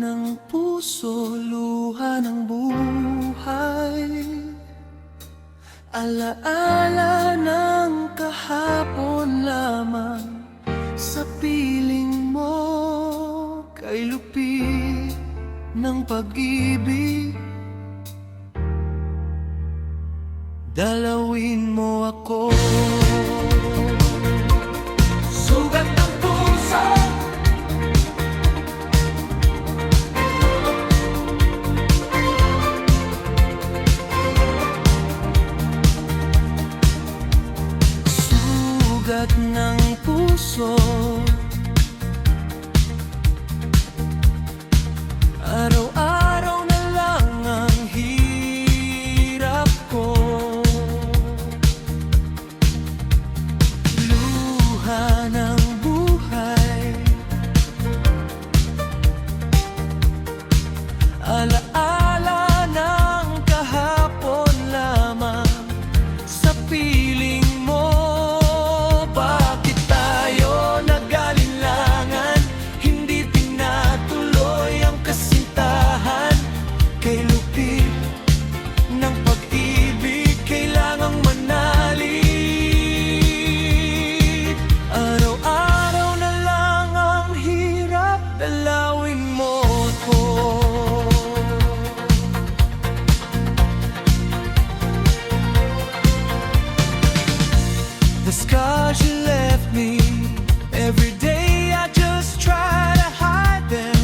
ng puso, luha ng buhay. Alaala ng kahapon lamang sa piling mo, kay lupit ng pag-ibig. Dalawin mo ako. Sugat ng puso, sugat ng puso. Araw-araw na lang ang hirap ko. Luha ng buhay. Alaala ng kahapon lamang sa piling mo. Bakit tayo nag-alinlangan? Hindi tinatuloy ang kasintahan. Kay lupit ng pag-ibig, kailangang manalig. Araw-araw na lang ang hirap, dalawin mo ako. The scars you left me, every day I just try to hide them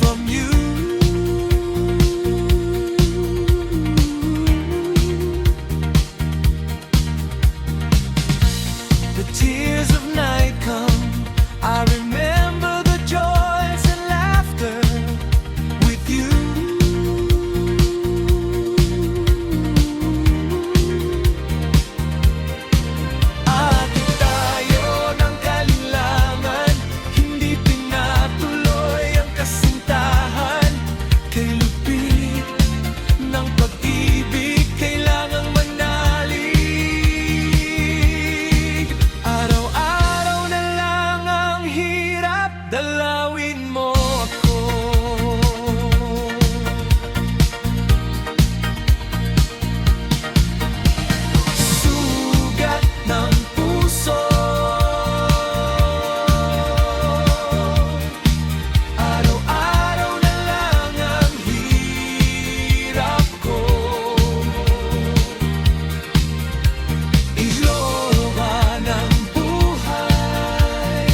from you. The tears of night come, I remember the joys and laughter with you. Atin tayo ng kalinlangan, hindi pinatuloy ang kasintahan. Kay lupit ng pag-ibig, kailangang manalig. Araw-araw na lang ang hirap, dalawin mo ako. Sugat ng puso. Araw-araw na lang ang hirap ko. Iloba ng buhay.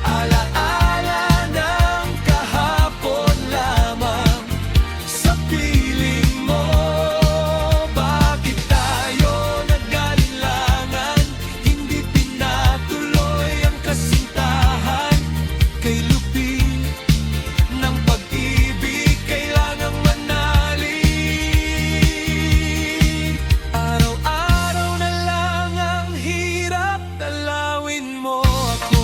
Alaala ng kahapon lamang sa piling mo. Bakit tayo nag-alinlangan? Hindi pinatuloy ang kasintahan. Kay lupit ng pag-ibig, kailangang manalig. Araw-araw na lang ang hirap, dalawin mo ako.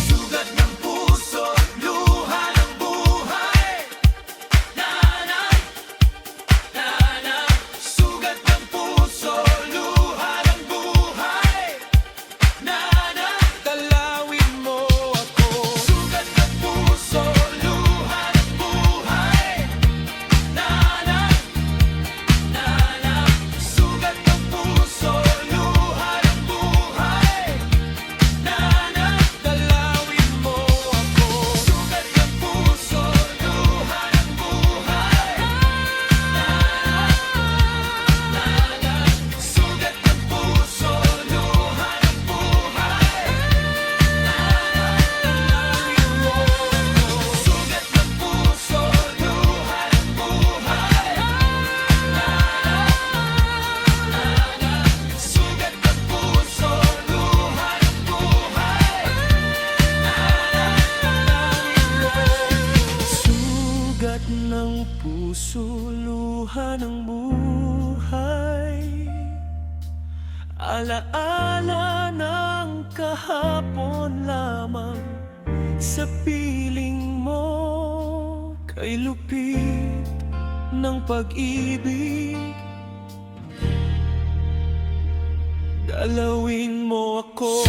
Sugat ng puso, luha ng buhay. Nanay, nanay. Sugat ng puso, luha ng buhay. Nanay, dalawin mo ako. Sugat ng puso, luha ng buhay. Nanay, nanay. Sugat ng puso, luha ng buhay. Nanay, dalawin mo ako. Sugat ng puso, luha ng buhay. Nanay, nanay. Sugat ng puso, luha ng buhay. Sugat ng puso, luha ng buhay. Sugat ng puso, luha ng buhay. Sugat ng puso, luha ng buhay. Alaala ng kahapon lamang sa piling mo, kay lupit ng pag-ibig. Galawin mo ako.